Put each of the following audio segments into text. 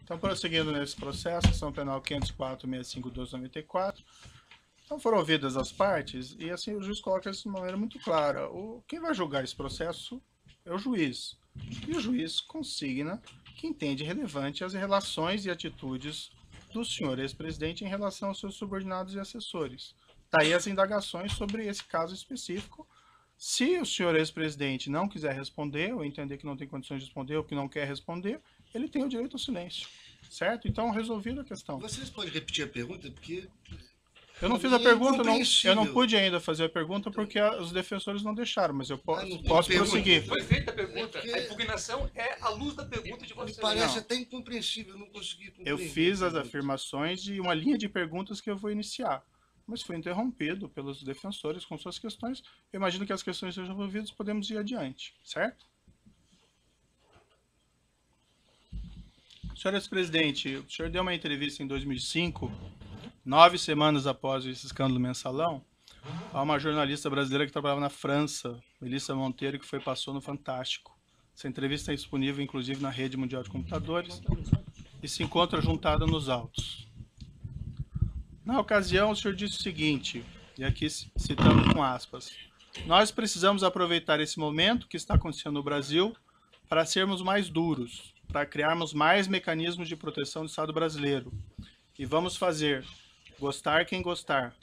Então, prosseguindo nesse processo, ação penal 504.65.294, então foram ouvidas as partes e assim o juiz coloca isso de uma maneira muito clara. Quem vai julgar esse processo é o juiz. E o juiz consigna que entende relevante as relações e atitudes do senhor ex-presidente em relação aos seus subordinados e assessores. Daí as indagações sobre esse caso específico. Se o senhor ex-presidente não quiser responder, ou entender que não tem condições de responder, ou que não quer responder, ele tem o direito ao silêncio. Certo? Então, resolvida a questão. Vocês podem repetir a pergunta? Porque eu não fiz a pergunta, eu não pude ainda fazer a pergunta porque os defensores não deixaram, mas eu posso prosseguir. Foi feita a pergunta, a impugnação é à luz da pergunta de vocês. Parece até incompreensível, eu não consegui compreender. Eu fiz as afirmações de uma linha de perguntas que eu vou iniciar, mas foi interrompido pelos defensores com suas questões. Eu imagino que as questões sejam resolvidas, podemos ir adiante, certo? Senhor ex-presidente, o senhor deu uma entrevista em 2005, 9 semanas após esse escândalo mensalão, a uma jornalista brasileira que trabalhava na França, Melissa Monteiro, que passou no Fantástico. Essa entrevista é disponível, inclusive, na rede mundial de computadores e se encontra juntada nos autos. Na ocasião, o senhor disse o seguinte, e aqui citando com aspas, nós precisamos aproveitar esse momento que está acontecendo no Brasil para sermos mais duros, para criarmos mais mecanismos de proteção do Estado brasileiro. E vamos fazer, gostar quem gostar,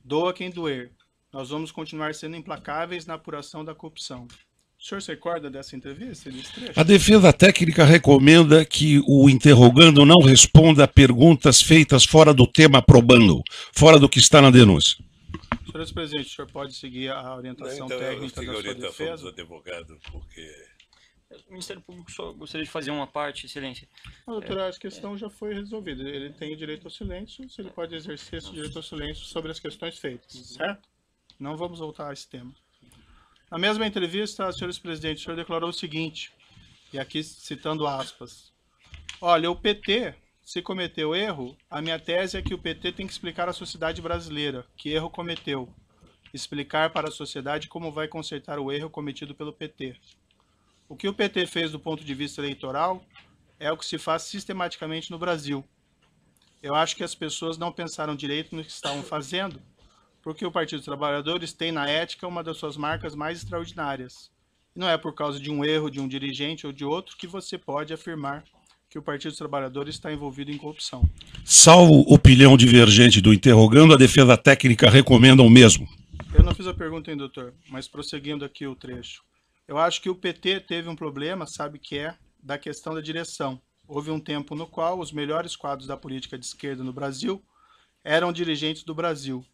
doa quem doer. Nós vamos continuar sendo implacáveis na apuração da corrupção. O senhor se recorda dessa entrevista, desse trecho? A defesa técnica recomenda que o interrogando não responda a perguntas feitas fora do tema probando, fora do que está na denúncia. Senhor ex-presidente, o senhor pode seguir a orientação técnica da sua defesa? Do advogado, porque... O Ministério Público só gostaria de fazer uma parte, excelência. Doutora, a questão já foi resolvida. Ele tem direito ao silêncio, se ele pode exercer esse direito ao silêncio sobre as questões feitas, certo? Não vamos voltar a esse tema. Na mesma entrevista, senhor ex-presidente, o senhor declarou o seguinte, e aqui citando aspas, olha, o PT, se cometeu erro, a minha tese é que o PT tem que explicar à sociedade brasileira que erro cometeu, explicar para a sociedade como vai consertar o erro cometido pelo PT. O que o PT fez do ponto de vista eleitoral é o que se faz sistematicamente no Brasil. Eu acho que as pessoas não pensaram direito no que estavam fazendo, porque o Partido dos Trabalhadores tem na ética uma das suas marcas mais extraordinárias. E não é por causa de um erro de um dirigente ou de outro que você pode afirmar que o Partido dos Trabalhadores está envolvido em corrupção. Salvo opinião divergente do interrogando, a defesa técnica recomenda o mesmo. Eu não fiz a pergunta, hein, doutor, mas prosseguindo aqui o trecho. Eu acho que o PT teve um problema, sabe que é, da questão da direção. Houve um tempo no qual os melhores quadros da política de esquerda no Brasil eram dirigentes do Brasil,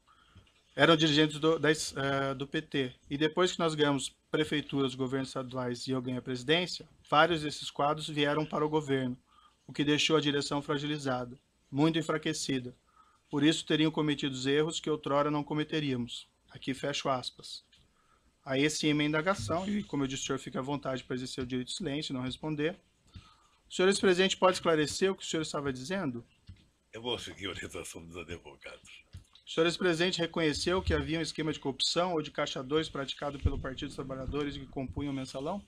eram dirigentes do PT. E depois que nós ganhamos prefeituras, governos estaduais e eu ganhei a presidência, vários desses quadros vieram para o governo, o que deixou a direção fragilizada, muito enfraquecida. Por isso teriam cometido erros que outrora não cometeríamos. Aqui fecho aspas. Aí sim, uma indagação, e como eu disse, o senhor fica à vontade para exercer o direito de silêncio e não responder. O senhor ex-presidente pode esclarecer o que o senhor estava dizendo? Eu vou seguir a orientação dos advogados. O senhor ex-presidente reconheceu que havia um esquema de corrupção ou de caixa 2 praticado pelo Partido dos Trabalhadores que compunham o mensalão?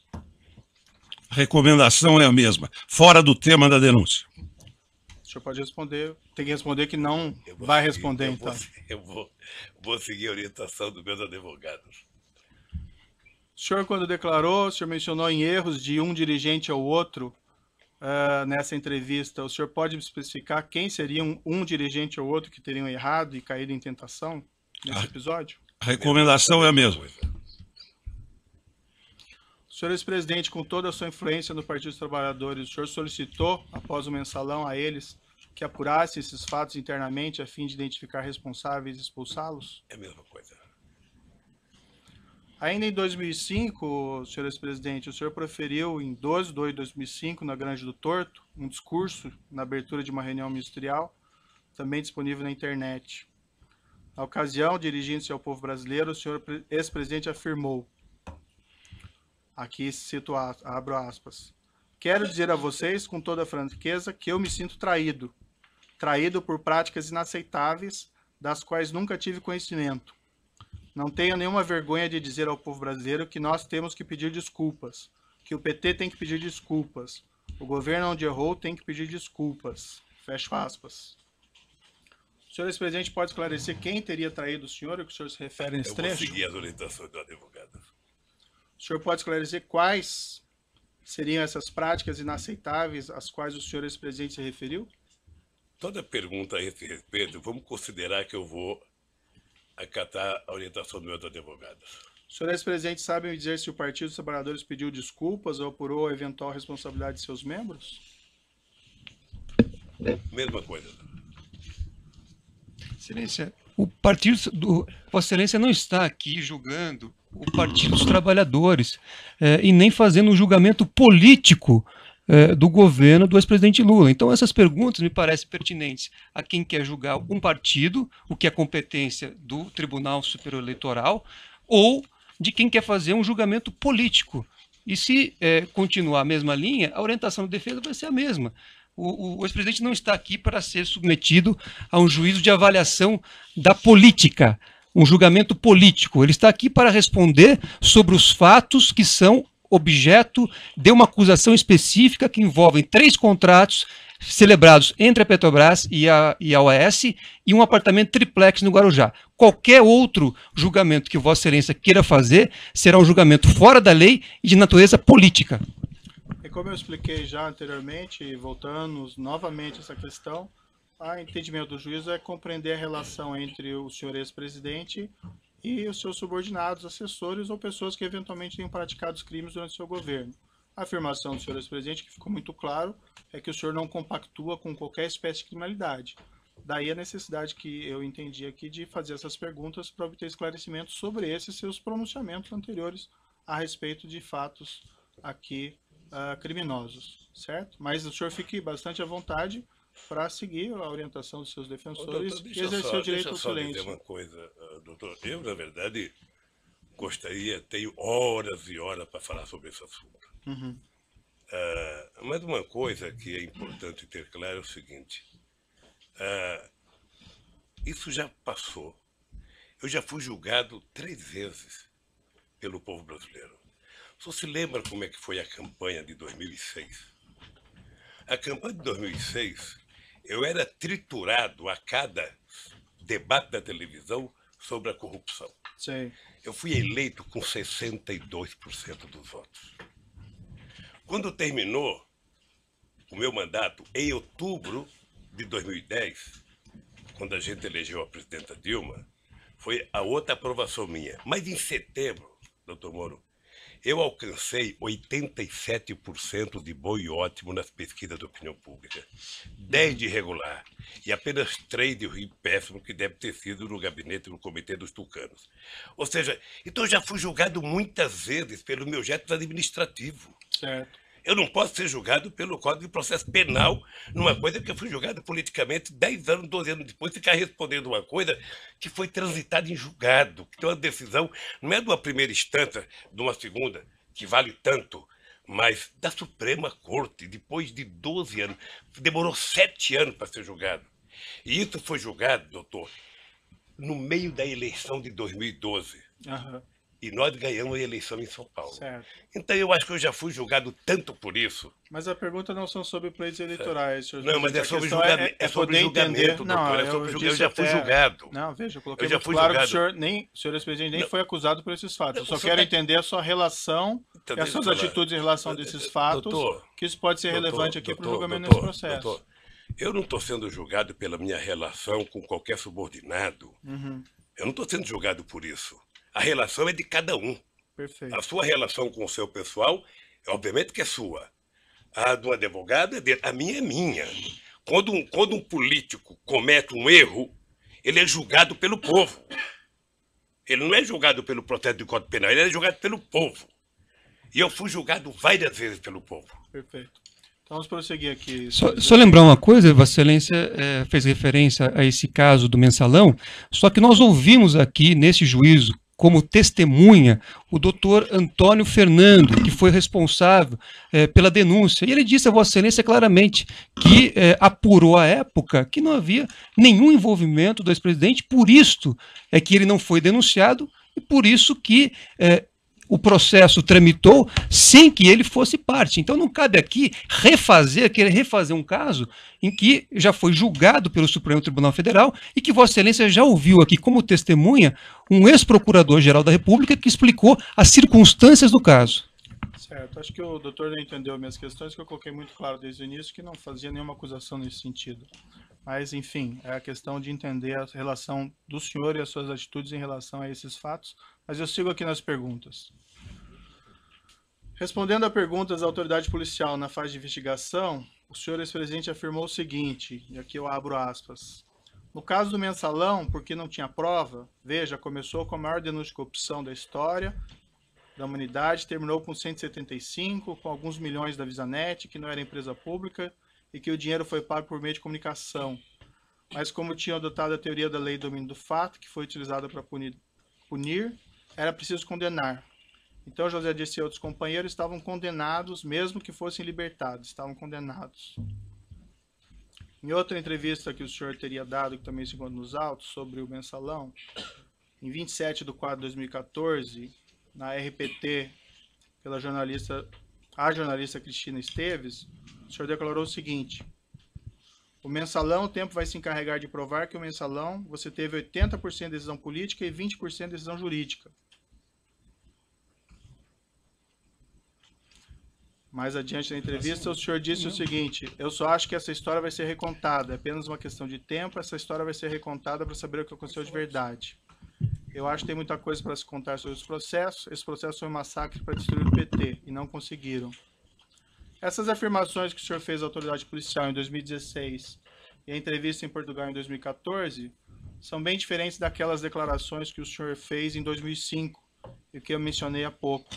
A recomendação é a mesma, fora do tema da denúncia. O senhor pode responder, tem que responder que não vai responder, então. Eu vou seguir a orientação dos meus advogados. O senhor, quando declarou, o senhor mencionou em erros de um dirigente ao outro nessa entrevista. O senhor pode especificar quem seria um dirigente ou outro que teriam errado e caído em tentação nesse episódio? A recomendação é a mesma. O senhor ex-presidente, com toda a sua influência no Partido dos Trabalhadores, o senhor solicitou, após o mensalão, a eles que apurassem esses fatos internamente a fim de identificar responsáveis e expulsá-los? É a mesma coisa. Ainda em 2005, senhor ex-presidente, o senhor proferiu em 12 de 2 de 2005, na Grande do Torto, um discurso na abertura de uma reunião ministerial, também disponível na internet. Na ocasião, dirigindo-se ao povo brasileiro, o senhor ex-presidente afirmou, aqui cito, abro aspas, quero dizer a vocês com toda a franqueza que eu me sinto traído, traído por práticas inaceitáveis, das quais nunca tive conhecimento. Não tenho nenhuma vergonha de dizer ao povo brasileiro que nós temos que pedir desculpas, que o PT tem que pedir desculpas. O governo onde errou tem que pedir desculpas. Fecho aspas. O senhor ex-presidente pode esclarecer quem teria traído o senhor, a que o senhor se refere nesse Eu vou trecho? seguir as orientações do advogado. O senhor pode esclarecer quais seriam essas práticas inaceitáveis às quais o senhor ex-presidente se referiu? Toda pergunta a esse respeito, vamos considerar que eu vou acatar a orientação do meu advogado. O senhor ex-presidente sabe me dizer se o Partido dos Trabalhadores pediu desculpas ou apurou a eventual responsabilidade de seus membros? Mesma coisa. Excelência, o partido do Vossa Excelência não está aqui julgando o Partido dos Trabalhadores e nem fazendo um julgamento político do governo do ex-presidente Lula. Então essas perguntas me parecem pertinentes a quem quer julgar um partido, o que é competência do Tribunal Superior Eleitoral, ou de quem quer fazer um julgamento político. E se continuar a mesma linha, a orientação da defesa vai ser a mesma. O ex-presidente não está aqui para ser submetido a um juízo de avaliação da política, um julgamento político. Ele está aqui para responder sobre os fatos que são objeto de uma acusação específica que envolvem 3 contratos celebrados entre a Petrobras e a OAS e um apartamento triplex no Guarujá. Qualquer outro julgamento que Vossa Excelência queira fazer será um julgamento fora da lei e de natureza política. E como eu expliquei já anteriormente, e voltando novamente a essa questão, o entendimento do juízo é compreender a relação entre o senhor ex-presidente e os seus subordinados, assessores ou pessoas que eventualmente tenham praticado os crimes durante o seu governo. A afirmação do senhor ex-presidente, que ficou muito claro, é que o senhor não compactua com qualquer espécie de criminalidade. Daí a necessidade que eu entendi aqui de fazer essas perguntas para obter esclarecimentos sobre esses seus pronunciamentos anteriores a respeito de fatos aqui criminosos, certo? Mas o senhor fique bastante à vontade para seguir a orientação dos seus defensores e exercer o direito ao silêncio. Dizer uma coisa, doutor. Eu, na verdade, tenho horas e horas para falar sobre esse assunto. Uhum. Mas uma coisa que é importante ter claro é o seguinte. Isso já passou. Eu já fui julgado 3 vezes pelo povo brasileiro. Você se lembra como é que foi a campanha de 2006? A campanha de 2006, eu era triturado a cada debate da televisão sobre a corrupção. Sim. Eu fui eleito com 62% dos votos. Quando terminou o meu mandato, em outubro de 2010, quando a gente elegeu a presidenta Dilma, foi a outra aprovação minha. Mas em setembro, doutor Moro, eu alcancei 87% de bom e ótimo nas pesquisas de opinião pública, 10 de regular e apenas 3 de ruim péssimo, que deve ter sido no gabinete do Comitê dos Tucanos. Ou seja, então eu já fui julgado muitas vezes pelo meu jeito administrativo. Certo. Eu não posso ser julgado pelo Código de Processo Penal numa coisa que eu fui julgado politicamente 10 anos, 12 anos depois, ficar respondendo uma coisa que foi transitada em julgado, que tem uma decisão, não é de uma primeira instância, de uma segunda, que vale tanto, mas da Suprema Corte, depois de 12 anos. Demorou 7 anos para ser julgado. E isso foi julgado, doutor, no meio da eleição de 2012. Uhum. E nós ganhamos a eleição em São Paulo. Certo. Então eu acho que eu já fui julgado tanto por isso. Mas a pergunta não são sobre pleitos eleitorais, senhor. Não, mas é sobre questão julgamento, é sobre poder julgamento, entender. doutor. Não, É sobre eu eu já fui até- julgado. Não, veja, eu coloquei Eu já muito fui claro que julgado. o senhor ex-presidente nem Não. foi acusado por esses fatos. Eu só Não, quero só- entender a sua relação Então, e as deixa suas eu falar. atitudes em relação desses fatos, Doutor, que isso pode ser doutor, relevante aqui para o doutor, julgamento doutor, nesse processo. doutor, eu não estou sendo julgado pela minha relação com qualquer subordinado. Uhum, Eu não estou sendo julgado por isso. A relação é de cada um. perfeito. A sua relação com o seu pessoal, obviamente que é sua. A do advogado é dele. A minha é minha. Quando um político comete um erro, ele é julgado pelo povo. Ele não é julgado pelo processo de Código Penal, ele é julgado pelo povo. E eu fui julgado várias vezes pelo povo. Perfeito. Então vamos prosseguir aqui. Só lembrar uma coisa, Vossa Excelência fez referência a esse caso do mensalão, só que nós ouvimos aqui nesse juízo, como testemunha, o doutor Antônio Fernando, que foi responsável pela denúncia. E ele disse a Vossa Excelência claramente que apurou à época que não havia nenhum envolvimento do ex-presidente, por isto é que ele não foi denunciado e por isso que o processo tramitou sem que ele fosse parte. Então não cabe aqui querer refazer um caso em que já foi julgado pelo Supremo Tribunal Federal e que Vossa Excelência já ouviu aqui como testemunha um ex-procurador-geral da República que explicou as circunstâncias do caso. Certo, acho que o doutor não entendeu minhas questões, que eu coloquei muito claro desde o início que não fazia nenhuma acusação nesse sentido. Mas, enfim, é a questão de entender a relação do senhor e as suas atitudes em relação a esses fatos. Mas eu sigo aqui nas perguntas. Respondendo a perguntas da autoridade policial na fase de investigação, o senhor ex-presidente afirmou o seguinte, e aqui eu abro aspas. No caso do mensalão, porque não tinha prova, veja, começou com a maior denúncia de corrupção da história da humanidade, terminou com 175, com alguns milhões da Visanet, que não era empresa pública, e que o dinheiro foi pago por meio de comunicação. Mas como tinham adotado a teoria da lei do domínio do fato, que foi utilizada para punir, era preciso condenar. Então José Dirceu e outros companheiros estavam condenados, mesmo que fossem libertados, estavam condenados. Em outra entrevista que o senhor teria dado, que também se encontra nos autos, sobre o mensalão, em 27/4/2014, na RPT, pela jornalista Cristina Esteves, o senhor declarou o seguinte: o mensalão, o tempo vai se encarregar de provar que o mensalão você teve 80% de decisão política e 20% de decisão jurídica. Mais adiante na entrevista, o senhor disse o seguinte: eu só acho que essa história vai ser recontada, é apenas uma questão de tempo, essa história vai ser recontada para saber o que aconteceu de verdade. Eu acho que tem muita coisa para se contar sobre esse processo foi um massacre para destruir o PT, e não conseguiram. Essas afirmações que o senhor fez à autoridade policial em 2016 e a entrevista em Portugal em 2014 são bem diferentes daquelas declarações que o senhor fez em 2005 e que eu mencionei há pouco.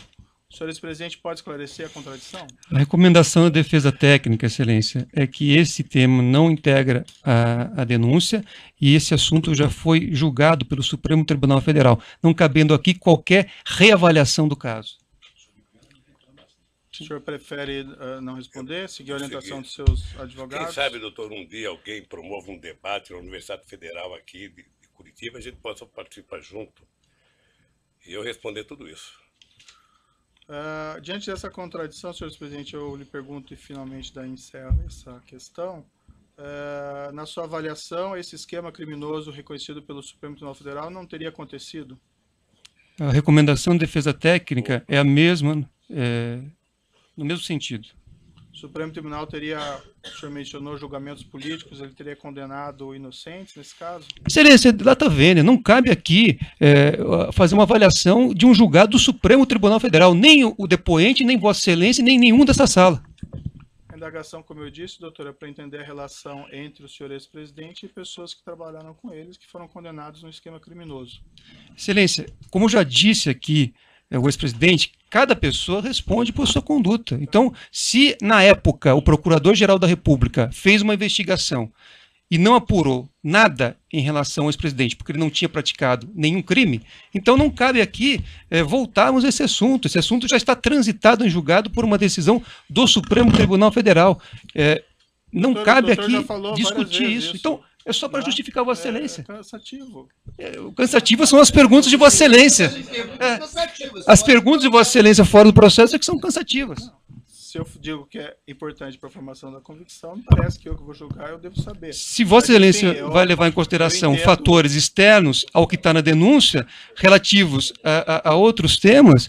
O senhor ex-presidente pode esclarecer a contradição? A recomendação da defesa técnica, Excelência, é que esse tema não integra a denúncia e esse assunto já foi julgado pelo Supremo Tribunal Federal, não cabendo aqui qualquer reavaliação do caso. O senhor prefere não responder, seguir a orientação dos seus advogados? Quem sabe, doutor, um dia alguém promove um debate na Universidade Federal aqui de Curitiba, a gente possa participar junto e eu responder tudo isso. Diante dessa contradição, senhor presidente, eu lhe pergunto e finalmente daí encerro essa questão. Na sua avaliação, esse esquema criminoso reconhecido pelo Supremo Tribunal Federal não teria acontecido? A recomendação de defesa técnica é a mesma, no mesmo sentido. O Supremo Tribunal teria, o senhor mencionou julgamentos políticos, ele teria condenado inocentes nesse caso? Excelência, data vênia, não cabe aqui fazer uma avaliação de um julgado do Supremo Tribunal Federal, nem o depoente, nem Vossa Excelência, nem nenhum dessa sala. A indagação, como eu disse, doutora, é para entender a relação entre o senhor ex-presidente e pessoas que trabalharam com eles, que foram condenados no esquema criminoso. Excelência, como eu já disse aqui, o ex-presidente, cada pessoa responde por sua conduta. Então, se na época o Procurador-Geral da República fez uma investigação e não apurou nada em relação ao ex-presidente, porque ele não tinha praticado nenhum crime, então não cabe aqui voltarmos a esse assunto. Esse assunto já está transitado em julgado por uma decisão do Supremo Tribunal Federal. Não cabe aqui discutir isso. Então, é só para justificar Vossa Excelência. É cansativo. O cansativo são as perguntas de Vossa Excelência. As perguntas de Vossa Excelência fora do processo é que são cansativas. Se eu digo que é importante para a formação da convicção, não parece que eu que vou julgar, eu devo saber. Se Vossa Excelência vai levar em consideração fatores externos ao que está na denúncia, relativos a outros temas,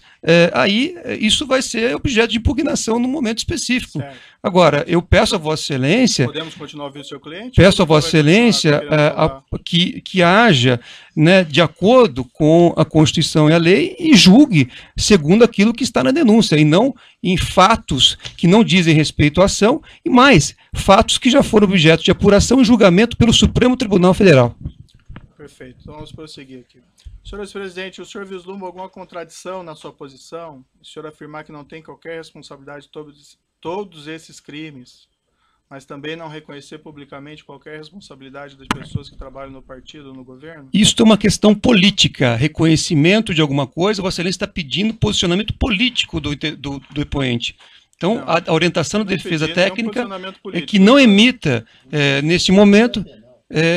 aí isso vai ser objeto de impugnação num momento específico. Certo. Agora, eu peço a Vossa Excelência... Podemos continuar ouvindo o seu cliente? Peço a Vossa Excelência que haja, né, de acordo com a Constituição e a lei e julgue segundo aquilo que está na denúncia, e não em fatos que não dizem respeito à ação, e mais, fatos que já foram objeto de apuração e julgamento pelo Supremo Tribunal Federal. Perfeito. Então vamos prosseguir aqui. Senhor ex-presidente, o senhor vislumbra alguma contradição na sua posição? O senhor afirmar que não tem qualquer responsabilidade de todos esses crimes, mas também não reconhecer publicamente qualquer responsabilidade das pessoas que trabalham no partido ou no governo? Isso é uma questão política, reconhecimento de alguma coisa. Vossa Excelência está pedindo posicionamento político do depoente. Então, não, a orientação da defesa técnica é que não emita, neste momento,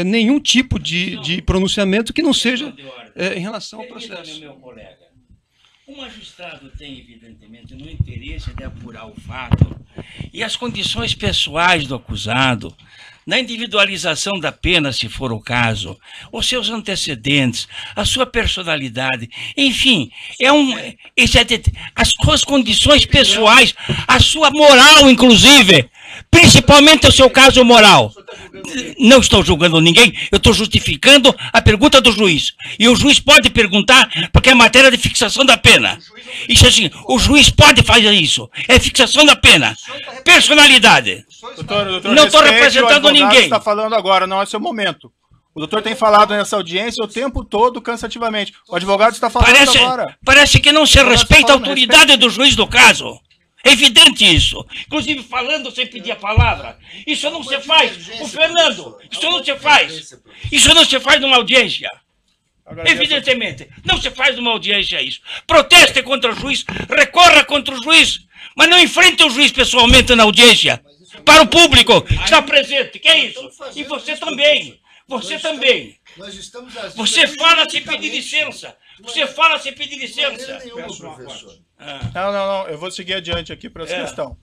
nenhum tipo de pronunciamento que não seja em relação ao processo. O magistrado tem, evidentemente, no interesse de apurar o fato e as condições pessoais do acusado, na individualização da pena, se for o caso, os seus antecedentes, a sua personalidade, enfim, as suas condições pessoais, a sua moral, inclusive, principalmente o seu caso moral. Não estou julgando ninguém, eu estou justificando a pergunta do juiz. E o juiz pode perguntar, porque é matéria de fixação da pena. Isso assim, o juiz pode fazer isso. É fixação da pena. Personalidade. Doutor, Não estou representando ninguém. Está falando agora, não é seu momento. O doutor tem falado nessa audiência o tempo todo, cansativamente. O advogado está falando agora. Parece que não se respeita a autoridade do juiz do caso. É evidente isso. Inclusive falando sem pedir a palavra. Isso não se faz. O Fernando, isso não se faz. Isso não se faz numa audiência. Evidentemente. Não se faz numa audiência isso. Proteste contra o juiz, recorra contra o juiz, mas não enfrente o juiz pessoalmente na audiência. Para o público que está presente. Que é isso? E você também. Você também. Você fala sem pedir licença. Você fala sem pedir licença. Não. Eu vou seguir adiante aqui para essa questão.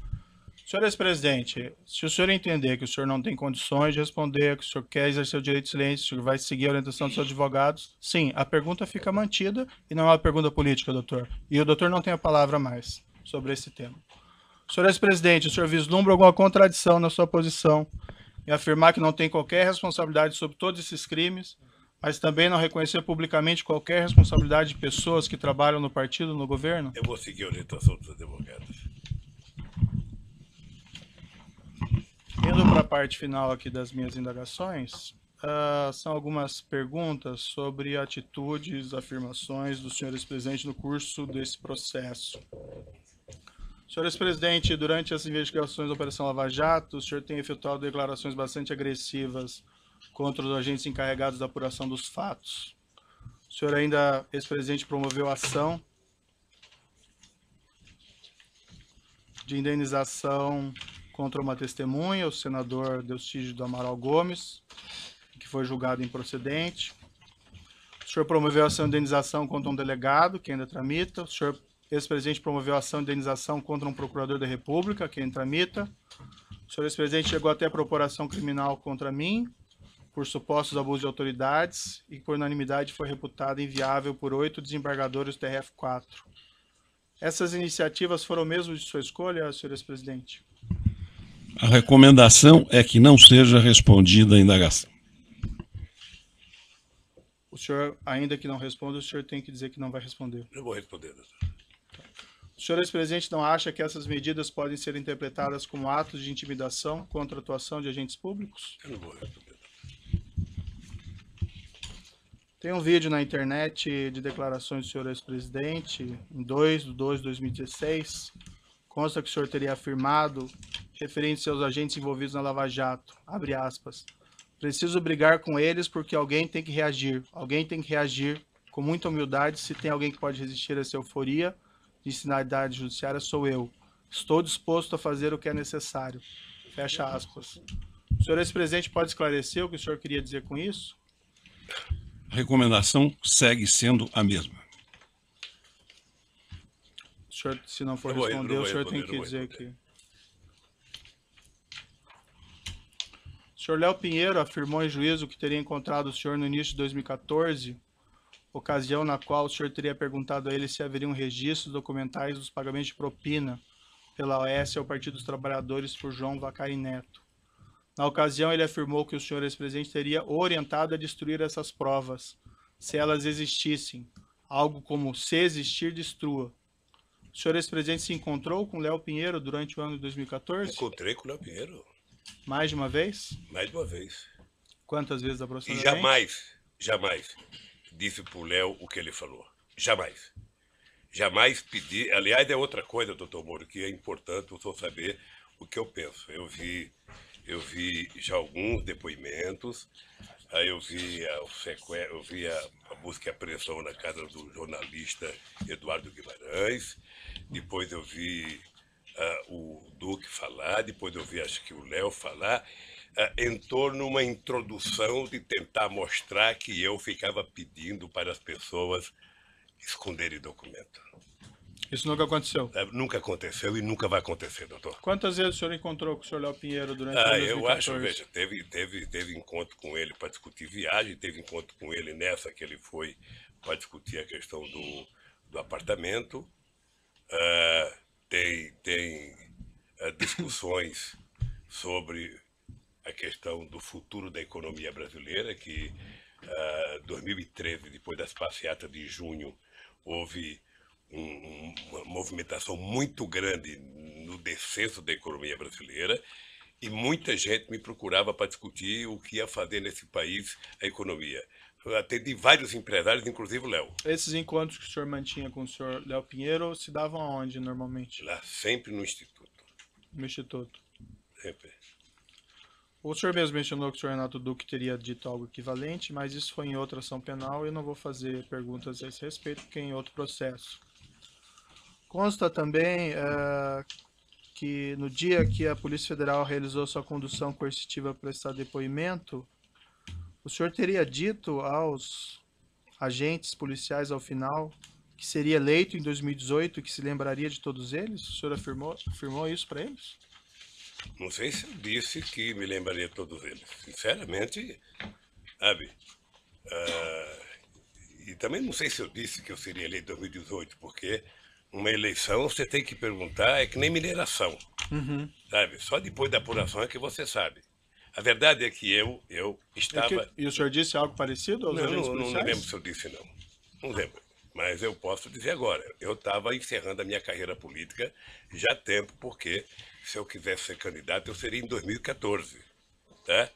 Senhor ex-presidente, se o senhor entender que o senhor não tem condições de responder, que o senhor quer exercer o direito de silêncio, o senhor vai seguir a orientação dos seus advogados, sim, a pergunta fica mantida e não é uma pergunta política, doutor. E o doutor não tem a palavra mais sobre esse tema. Senhor ex-presidente, o senhor vislumbra alguma contradição na sua posição em afirmar que não tem qualquer responsabilidade sobre todos esses crimes, mas também não reconhecer publicamente qualquer responsabilidade de pessoas que trabalham no partido, no governo? Eu vou seguir a orientação dos advogados. Indo para a parte final aqui das minhas indagações, são algumas perguntas sobre atitudes, afirmações do senhor ex-presidente no curso desse processo. Senhor ex-presidente, durante as investigações da Operação Lava Jato, o senhor tem efetuado declarações bastante agressivas contra os agentes encarregados da apuração dos fatos. O senhor ainda, ex-presidente, promoveu ação de indenização contra uma testemunha, o senador Delcídio do Amaral Gomes, que foi julgado improcedente. O senhor promoveu ação de indenização contra um delegado, que ainda tramita. O senhor, ex-presidente, promoveu ação de indenização contra um procurador da República, que ainda tramita. O senhor, ex-presidente, chegou até a propor ação criminal contra mim, por supostos abusos de autoridades, e por unanimidade foi reputada inviável por 8 desembargadores do TRF4. Essas iniciativas foram mesmo de sua escolha, senhor ex-presidente? A recomendação é que não seja respondida a indagação. O senhor, ainda que não responda, o senhor tem que dizer que não vai responder. Eu vou responder, doutor. O senhor ex-presidente não acha que essas medidas podem ser interpretadas como atos de intimidação contra a atuação de agentes públicos? Eu não vou responder. Tem um vídeo na internet de declarações do senhor ex-presidente, em 2/2/2016, consta que o senhor teria afirmado, referente aos agentes envolvidos na Lava Jato, abre aspas, preciso brigar com eles porque alguém tem que reagir com muita humildade, se tem alguém que pode resistir a essa euforia de sinalidade judiciária, sou eu. Estou disposto a fazer o que é necessário. Fecha aspas. O senhor ex-presidente pode esclarecer o que o senhor queria dizer com isso? A recomendação segue sendo a mesma. O senhor, se não for responder, o senhor tem que dizer que... O senhor Léo Pinheiro afirmou em juízo que teria encontrado o senhor no início de 2014, ocasião na qual o senhor teria perguntado a ele se haveriam registros documentais dos pagamentos de propina pela OAS ao Partido dos Trabalhadores por João Vacari Neto. Na ocasião, ele afirmou que o senhor ex-presidente teria orientado a destruir essas provas, se elas existissem, algo como se existir, destrua. O senhor ex-presidente se encontrou com Léo Pinheiro durante o ano de 2014? Encontrei com o Léo Pinheiro. Mais de uma vez? Mais de uma vez. Quantas vezes E aproximadamente? jamais disse pro Léo o que ele falou. Jamais. Jamais pedi. Aliás, é outra coisa, doutor Moro, que é importante o senhor saber o que eu penso. Eu vi já alguns depoimentos, aí eu vi a busca e apreensão na casa do jornalista Eduardo Guimarães, depois eu vi o Duque falar, depois eu vi acho que o Léo falar, em torno de uma introdução de tentar mostrar que eu ficava pedindo para as pessoas esconderem documento. Isso nunca aconteceu. Nunca aconteceu e nunca vai acontecer, doutor. Quantas vezes o senhor encontrou com o senhor Léo Pinheiro durante o Ah, ano de eu acho, 2014? veja, teve encontro com ele para discutir viagem, teve encontro com ele nessa que ele foi para discutir a questão do apartamento. Tem discussões sobre a questão do futuro da economia brasileira, que 2013, depois das passeatas de junho, houve uma movimentação muito grande no descenso da economia brasileira e muita gente me procurava para discutir o que ia fazer nesse país a economia. Eu atendi vários empresários, inclusive o Léo. Esses encontros que o senhor mantinha com o senhor Léo Pinheiro se davam aonde normalmente? Lá, sempre no Instituto. No Instituto. Sempre. O senhor mesmo mencionou que o senhor Renato Duque teria dito algo equivalente, mas isso foi em outra ação penal e eu não vou fazer perguntas a esse respeito, porque é em outro processo. Consta também que no dia que a Polícia Federal realizou sua condução coercitiva para prestar depoimento, o senhor teria dito aos agentes policiais ao final que seria eleito em 2018 e que se lembraria de todos eles? O senhor afirmou isso para eles? Não sei se eu disse que me lembraria de todos eles. Sinceramente, sabe? E também não sei se eu disse que eu seria eleito em 2018, porque uma eleição você tem que perguntar, é que nem mineração. Sabe? Só depois da apuração é que você sabe. A verdade é que eu estava... E o senhor disse algo parecido aos agentes Não policiais? lembro se eu disse, não. Não lembro. Mas eu posso dizer agora. Eu estava encerrando a minha carreira política já há tempo, porque se eu quisesse ser candidato, eu seria em 2014. Tá?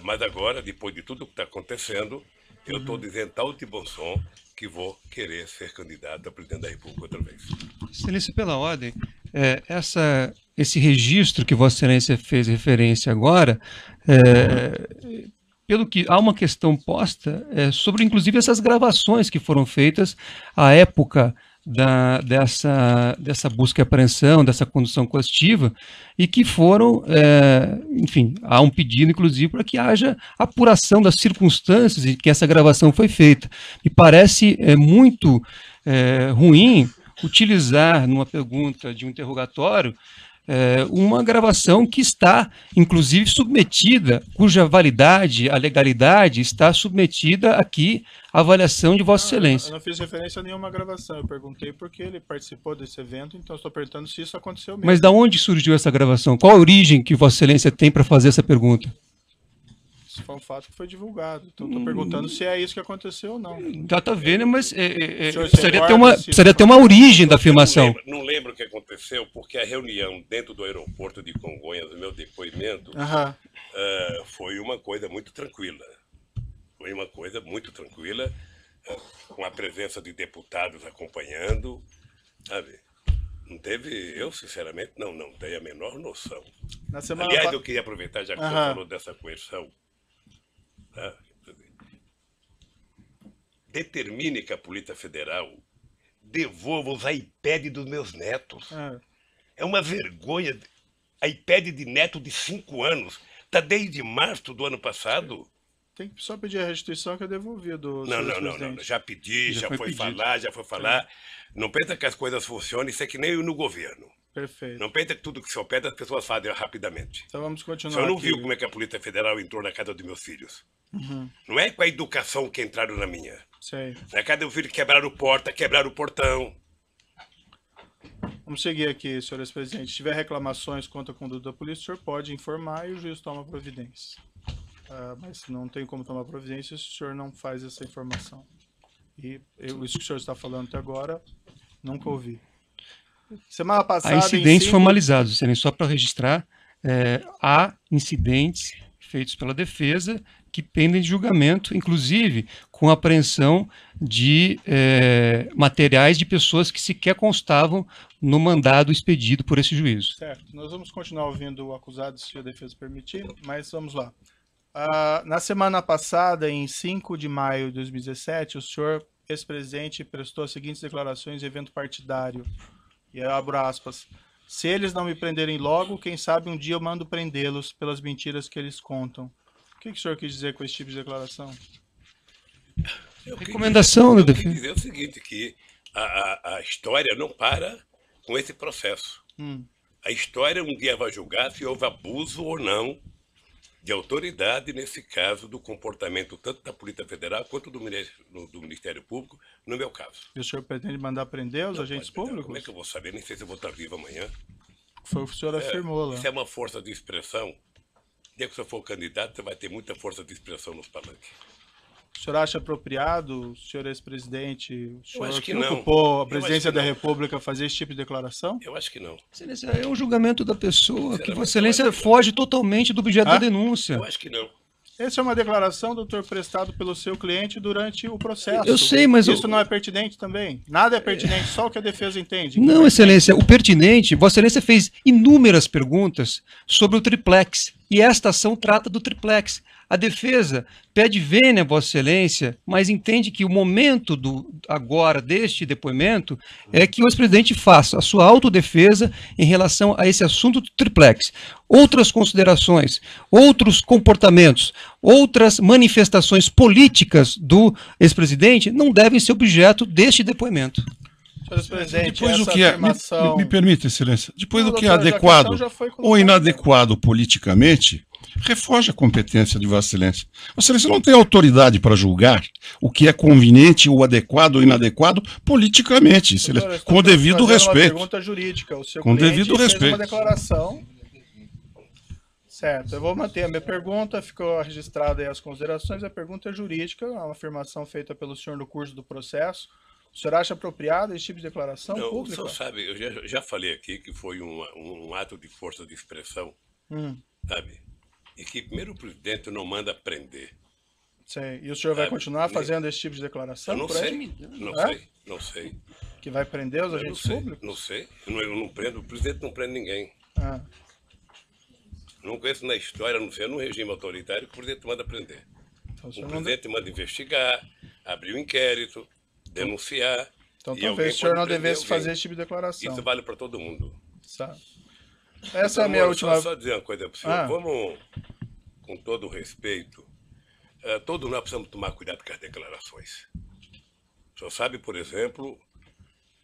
Mas agora, depois de tudo que está acontecendo, eu estou dizendo tal de bom som que vou querer ser candidato a presidente da República outra vez. Excelência, pela ordem, esse registro que Vossa Excelência fez referência agora, pelo que há uma questão posta sobre, inclusive, essas gravações que foram feitas à época dessa busca e apreensão, dessa condução coercitiva, e que foram, enfim, há um pedido, inclusive, para que haja apuração das circunstâncias em que essa gravação foi feita. Me parece muito ruim utilizar numa pergunta de um interrogatório uma gravação que está, inclusive, submetida, cuja validade, a legalidade, está submetida aqui à avaliação de Vossa Excelência. Eu não fiz referência a nenhuma gravação, eu perguntei porque ele participou desse evento, então estou perguntando se isso aconteceu mesmo. Mas de onde surgiu essa gravação? Qual a origem que Vossa Excelência tem para fazer essa pergunta? Isso foi um fato que foi divulgado, então estou perguntando se é isso que aconteceu ou não. Está vendo, mas precisaria precisaria ter uma origem da afirmação. Não lembro o que aconteceu, porque a reunião dentro do aeroporto de Congonhas, o meu depoimento, foi uma coisa muito tranquila. Foi uma coisa muito tranquila, com a presença de deputados acompanhando, sabe? Não teve, eu sinceramente não tenho a menor noção. Aliás, eu queria aproveitar, já que você falou dessa coerção, determine que a Polícia Federal devolva os iPads dos meus netos. É uma vergonha. iPad de neto de 5 anos. Está desde março do ano passado. Tem que só pedir a restituição que é devolvido. Não. Já pedi, já foi falar. Não pensa que as coisas funcionam, isso é que nem no governo. Perfeito. Não pensa que tudo que se pede as pessoas fazem rapidamente. Então vamos continuar. Você não aqui. viu como é que a Polícia Federal entrou na casa dos meus filhos? Não é com a educação que entraram na minha. Sei. Na casa do filho quebraram porta, quebraram o portão. Vamos seguir aqui, senhores presidentes. Se tiver reclamações contra a conduta da polícia, o senhor pode informar e o juiz toma providência. Mas não tem como tomar providência se o senhor não faz essa informação. E isso que o senhor está falando até agora, nunca ouvi. Semana passada... Há incidentes formalizados, Excelência, só para registrar, há incidentes feitos pela defesa que pendem de julgamento, inclusive com apreensão de materiais de pessoas que sequer constavam no mandado expedido por esse juízo. Certo. Nós vamos continuar ouvindo o acusado, se a defesa permitir, mas vamos lá. Na semana passada, em 5 de maio de 2017, o senhor, ex-presidente, prestou as seguintes declarações em evento partidário. E eu abro aspas. Se eles não me prenderem logo, quem sabe um dia eu mando prendê-los pelas mentiras que eles contam. O que o senhor quis dizer com esse tipo de declaração? Recomendação da defesa. Eu quis dizer o seguinte, que a história não para com esse processo. A história um dia vai julgar se houve abuso ou não de autoridade, nesse caso, do comportamento tanto da Polícia Federal quanto do Ministério Público, no meu caso. E o senhor pretende mandar prender os Não agentes pode, públicos? Como é que eu vou saber? Nem sei se eu vou estar vivo amanhã. Foi o que o senhor afirmou lá. Isso é uma força de expressão. O dia que você for candidato, você vai ter muita força de expressão nos palanques. O senhor acha apropriado, senhor ex-presidente, o senhor acho que que não. ocupou a Eu presidência acho que da não. República fazer esse tipo de declaração? Eu acho que não. Excelência, é um julgamento da pessoa, que Sinceramente, Vossa Excelência eu acho que foge totalmente do objeto da denúncia. Eu acho que não. Essa é uma declaração, doutor, prestado pelo seu cliente durante o processo. Eu sei, mas isso não é pertinente também? Nada é pertinente, só o que a defesa entende. Não, Excelência, o pertinente, Vossa Excelência fez inúmeras perguntas sobre o triplex, e esta ação trata do triplex. A defesa pede vênia, Vossa Excelência, mas entende que o momento agora deste depoimento é que o ex-presidente faça a sua autodefesa em relação a esse assunto do triplex. Outras considerações, outros comportamentos, outras manifestações políticas do ex-presidente não devem ser objeto deste depoimento. Senhor presidente, Depois essa o que é, afirmação... me permite, Excelência, depois Não, o que é doutor, já que a adequado questão já foi ou colocada. inadequado politicamente, refoge a competência de Vossa Excelência. Vossa Excelência não tem autoridade para julgar o que é conveniente ou adequado ou inadequado politicamente, Excelência, Doutor, com o devido fazendo respeito. Uma pergunta jurídica. O seu Com cliente devido fez respeito. uma declaração. Certo, eu vou manter a minha pergunta, ficou registrada aí as considerações. A pergunta é jurídica, é uma afirmação feita pelo senhor no curso do processo. O senhor acha apropriado esse tipo de declaração Não, o pública? senhor sabe, eu já falei aqui que foi um ato de força de expressão, sabe? E que primeiro o presidente não manda prender. Sei. E o senhor vai Sabe, continuar fazendo esse tipo de declaração? Eu não por aí? sei, não É? sei, não sei. Que vai prender os Eu não agentes sei, públicos? não sei. Eu não prendo, o presidente não prende ninguém. Ah, Não conheço na história, não sei, num regime autoritário, que o presidente manda prender. então o O senhor não... presidente manda investigar, abrir um inquérito, denunciar. Então e talvez alguém o senhor pode não prender devesse alguém. fazer esse tipo de declaração. Isso vale para todo mundo. Sabe? Essa é a minha Amor, última... Só dizer uma coisa para o senhor. Ah. Vamos, com todo o respeito, todos nós precisamos tomar cuidado com as declarações. O senhor sabe, por exemplo,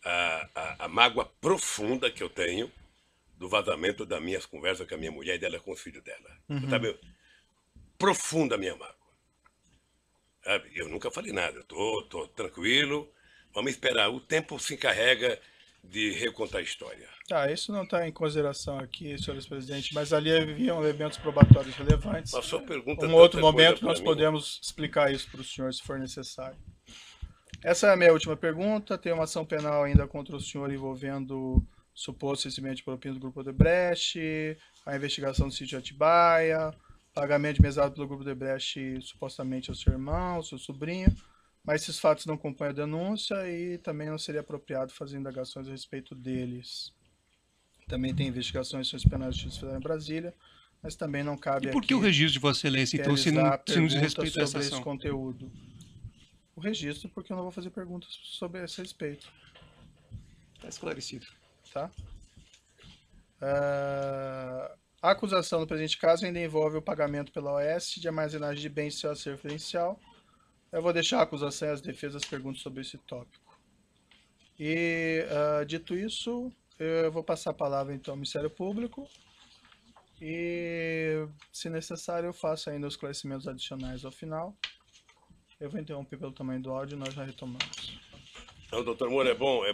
a mágoa profunda que eu tenho do vazamento das minhas conversas com a minha mulher e dela com o filho dela. Sabe? Profunda a minha mágoa. Sabe? Eu nunca falei nada, eu tô tranquilo. Vamos esperar. O tempo se encarrega de recontar a história. Tá, isso não está em consideração aqui, senhores presidente, mas ali haviam elementos probatórios relevantes. Mas só pergunta Em outro tanta coisa momento pra nós mim. podemos explicar isso para o senhor, se for necessário. Essa é a minha última pergunta. Tem uma ação penal ainda contra o senhor envolvendo suposto recebimento de propina do Grupo Odebrecht, a investigação do sítio Atibaia, pagamento de mesada pelo Grupo Odebrecht supostamente ao seu irmão, ao seu sobrinho, mas esses fatos não compõem a denúncia e também não seria apropriado fazer indagações a respeito deles. Também tem investigações em ações penais de justiça federal em Brasília, mas também não cabe E por que aqui o registro de Vossa Excelência, então, se não realizar se nos perguntas respeita a essa sobre esse ação? conteúdo. O registro, porque eu não vou fazer perguntas sobre esse respeito, Está esclarecido. tá? A acusação no presente caso ainda envolve o pagamento pela OAS de armazenagem de bens de seu acervo referencial. Eu vou deixar a acusação e as defesas perguntas sobre esse tópico. E, dito isso, eu vou passar a palavra então ao Ministério Público e, se necessário, eu faço ainda os esclarecimentos adicionais ao final. Eu vou interromper pelo tamanho do áudio e nós já retomamos. Não, doutor Moura, é bom